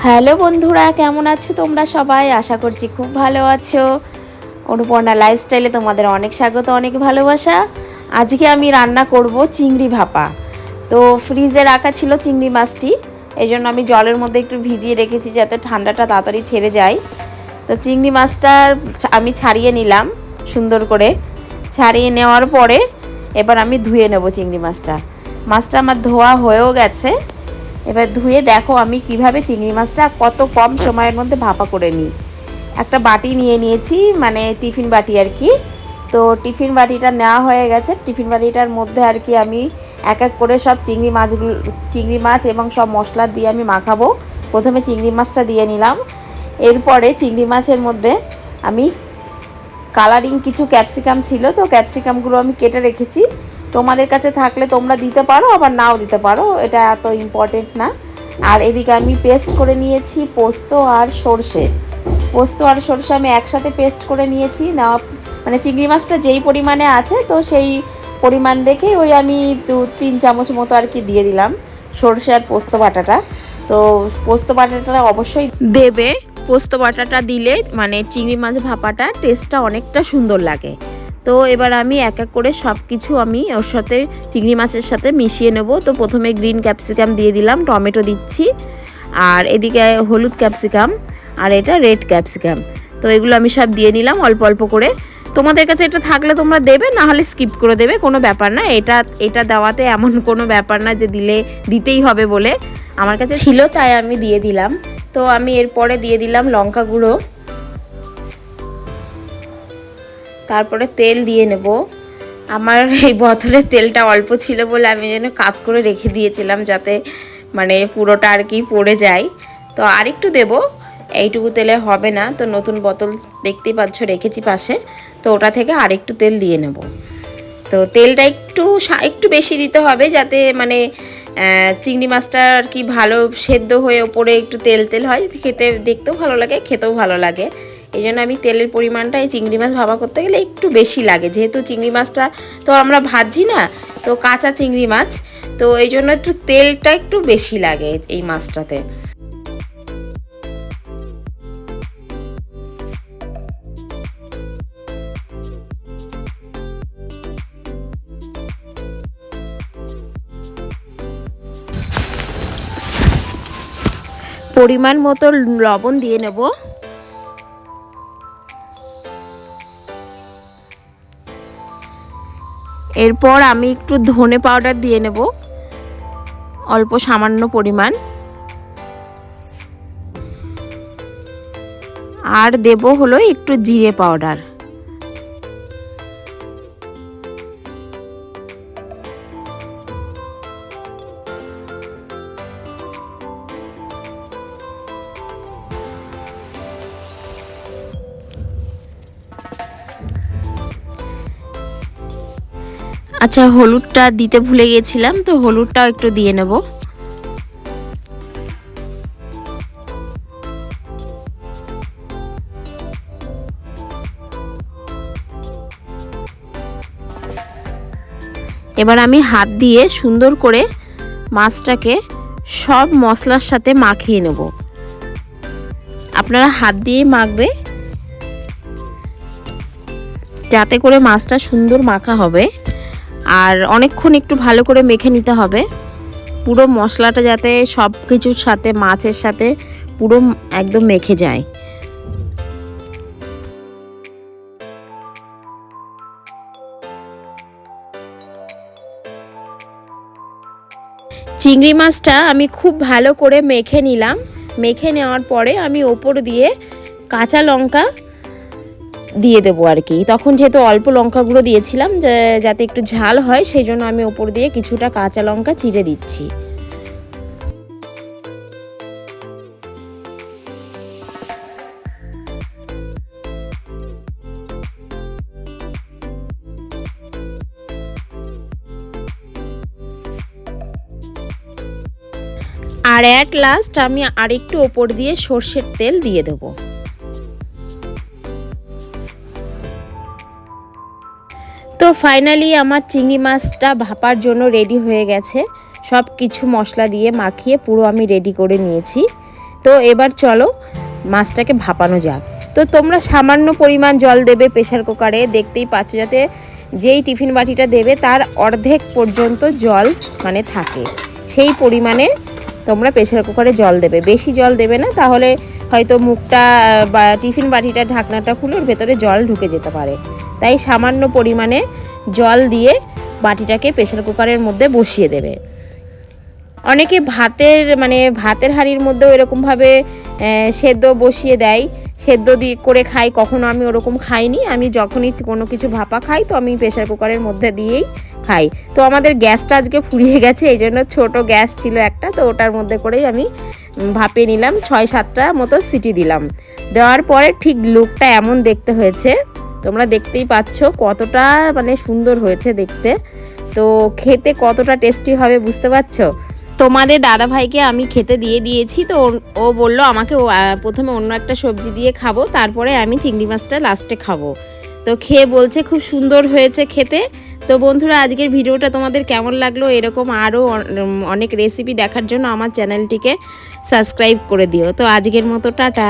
Hello বন্ধুরা, কেমন আছো তোমরা সবাই? আশা করছি খুব ভালো আছো। অনুপর্ণা লাইফস্টাইলে তোমাদের অনেক স্বাগত, অনেক ভালোবাসা। আজকে আমি রান্না করব চিংড়ি ভাপা। তো ফ্রিজে রাখা ছিল চিংড়ি মাছটি, এই জন্য আমি জলের মধ্যে একটু ভিজিয়ে রেখেছি যাতে ঠান্ডাটা তাড়াতাড়ি ছেড়ে যায়। তো চিংড়ি মাছটা আমি ছাড়িয়ে নিলাম সুন্দর করে। ছাড়িয়ে নেওয়ার পরে এবার আমি ধুয়ে নেব চিংড়ি মাছটা। মাছটা আমার ধোয়া হয়েও গেছে। এবার ধুয়ে দেখো আমি কিভাবে চিংড়ি মাছটা কত কম সময়ের মধ্যে ভাপা করে নিই। একটা বাটি নিয়ে নিয়েছি, মানে টিফিন বাটি আর কি। তো টিফিন বাটিটা নেওয়া হয়ে গেছে। টিফিন বাটিটার মধ্যে আর কি আমি এক এক করে সব চিংড়ি মাছ এবং সব মশলা দিয়ে আমি মাখাবো। প্রথমে চিংড়ি মাছটা দিয়ে নিলাম। এরপরে চিংড়ি মাছের মধ্যে আমি কালারিং কিছু ক্যাপসিকাম ছিল, তো ক্যাপসিকামগুলো আমি কেটে রেখেছি। তোমাদের কাছে থাকলে তোমরা দিতে পারো, আবার নাও দিতে পারো, এটা এত ইম্পর্টেন্ট না। আর এদিকে আমি পেস্ট করে নিয়েছি পোস্ত আর সর্ষে আমি একসাথে পেস্ট করে নিয়েছি। নেওয়া মানে চিংড়ি মাছটা যেই পরিমাণে আছে তো সেই পরিমাণ দেখে ওই আমি 2-3 চামচ মতো আর কি দিয়ে দিলাম সর্ষে আর পোস্ত বাটাটা। তো পোস্ত বাটাটা অবশ্যই দেবে। পোস্ত বাটাটা দিলে মানে চিংড়ি মাছ ভাপাটা টেস্টটা অনেকটা সুন্দর লাগে। তো এবার আমি এক এক করে সব কিছু আমি ওর সাথে চিংড়ি মাছের সাথে মিশিয়ে নেব। তো প্রথমে গ্রিন ক্যাপসিকাম দিয়ে দিলাম, টমেটো দিচ্ছি, আর এদিকে হলুদ ক্যাপসিকাম, আর এটা রেড ক্যাপসিকাম। তো এগুলো আমি সব দিয়ে নিলাম অল্প অল্প করে। তোমাদের কাছে এটা থাকলে তোমরা দেবে, না হলে স্কিপ করে দেবে, কোনো ব্যাপার না। এটা দেওয়াতে এমন কোনো ব্যাপার না যে দিতেই হবে বলে, আমার কাছে ছিল তাই আমি দিয়ে দিলাম। তো আমি এরপরে দিয়ে দিলাম লঙ্কা গুঁড়ো, তারপরে তেল দিয়ে নেব। আমার এই বোতলের তেলটা অল্প ছিল বলে আমি যেন কাত করে রেখে দিয়েছিলাম যাতে মানে পুরোটা আর কি পড়ে যায়। তো আরেকটু দেব, এইটুকু তেলে হবে না। তো নতুন বোতল দেখতেই পাচ্ছ রেখেছি পাশে, তো ওটা থেকে আরেকটু তেল দিয়ে নেব। তো তেলটা একটু বেশি দিতে হবে যাতে মানে চিংড়ি মাছটা আর কি ভালো সেদ্ধ হয়ে ওপরে একটু তেল তেল হয়, খেতে দেখতেও ভালো লাগে, খেতেও ভালো লাগে। এই জন্য আমি তেলের পরিমাণটা এই চিংড়ি মাছ ভাপা করতে গেলে একটু বেশি লাগে, যেহেতু চিংড়ি মাছটা তো আমরা ভাজি না, তো কাঁচা চিংড়ি মাছ, তো এই জন্য একটু তেলটা একটু বেশি লাগে এই মাছটাতে। পরিমাণ মতো লবণ দিয়ে নেব। এরপর আমি একটু ধনে পাউডার দিয়ে নেব অল্প সামান্য পরিমাণ, আর দেব হলো একটু জিরে পাউডার। আচ্ছা, হলুদটা দিতে ভুলে গেছিলাম, তো হলুদটাও একটু দিয়ে নেব। এবার আমি হাত দিয়ে সুন্দর করে মাছটাকে সব মশলার সাথে মাখিয়ে নেব। আপনারা হাত দিয়ে মাখবে যাতে করে মাছটা সুন্দর মাখা হবে, আর অনেকক্ষণ একটু ভালো করে মেখে নিতে হবে পুরো মশলাটা যাতে সব কিছুর সাথে মাছের সাথে পুরো একদম মেখে যায়। চিংড়ি মাছটা আমি খুব ভালো করে মেখে নিলাম। মেখে নেওয়ার পরে আমি ওপর দিয়ে কাঁচা লঙ্কা দিয়ে দেবো আর কি। তখন যেহেতু অল্প লঙ্কা গুঁড়ো দিয়েছিলাম যাতে একটু ঝাল হয়, সেই জন্য আমি ওপর দিয়ে কিছুটা কাঁচা লঙ্কা চিড়ে দিচ্ছি। আর অ্যাট লাস্ট আমি আরেকটু ওপর দিয়ে সর্ষের তেল দিয়ে দেবো। তো ফাইনালি আমার চিংড়ি মাছটা ভাপার জন্য রেডি হয়ে গেছে। সব কিছু মশলা দিয়ে মাখিয়ে পুরো আমি রেডি করে নিয়েছি। তো এবার চলো মাছটাকে ভাপানো যাক। তো তোমরা সামান্য পরিমাণ জল দেবে প্রেসার কুকারে, দেখতেই পাচ্ছ, যাতে যেই টিফিন বাটিটা দেবে তার অর্ধেক পর্যন্ত জল মানে থাকে, সেই পরিমাণে তোমরা প্রেসার কুকারে জল দেবে। বেশি জল দেবে না, তাহলে হয়তো মুখটা বা টিফিন বাটিটা ঢাকনাটা খুলে ওর ভেতরে জল ঢুকে যেতে পারে। তাই সামান্য পরিমাণে জল দিয়ে বাটিটাকে প্রেসার কুকারের মধ্যে বসিয়ে দেবে। অনেকে ভাতের হাঁড়ির মধ্যেও এরকমভাবে সেদ্ধ বসিয়ে দেয়, সেদ্ধ দিয়ে করে খাই। কখনো আমি ওরকম খাইনি। আমি যখনই কোনো কিছু ভাপা খাই তো আমি প্রেসার কুকারের মধ্যে দিয়েই খাই। তো আমাদের গ্যাসটা আজকে ফুরিয়ে গেছে, এই জন্য ছোটো গ্যাস ছিল একটা, তো ওটার মধ্যে করেই আমি ভাপিয়ে নিলাম। 6-7টা মতো সিটি দিলাম। দেওয়ার পরে ঠিক লুকটা এমন দেখতে হয়েছে, তোমরা দেখতেই পাচ্ছ কতটা মানে সুন্দর হয়েছে দেখতে। তো খেতে কতটা টেস্টি হবে বুঝতে পারছো। তোমাদের দাদা ভাইকে আমি খেতে দিয়ে দিয়েছি। তো ও বলল আমাকে প্রথমে অন্য একটা সবজি দিয়ে খাবো, তারপরে আমি চিংড়ি মাছটা লাস্টে খাবো। তো খেয়ে বলছে খুব সুন্দর হয়েছে খেতে। তো বন্ধুরা, আজকের ভিডিওটা তোমাদের কেমন লাগলো? এরকম আরও অনেক রেসিপি দেখার জন্য আমার চ্যানেলটিকে সাবস্ক্রাইব করে দিও। তো আজকের মতো টাটা।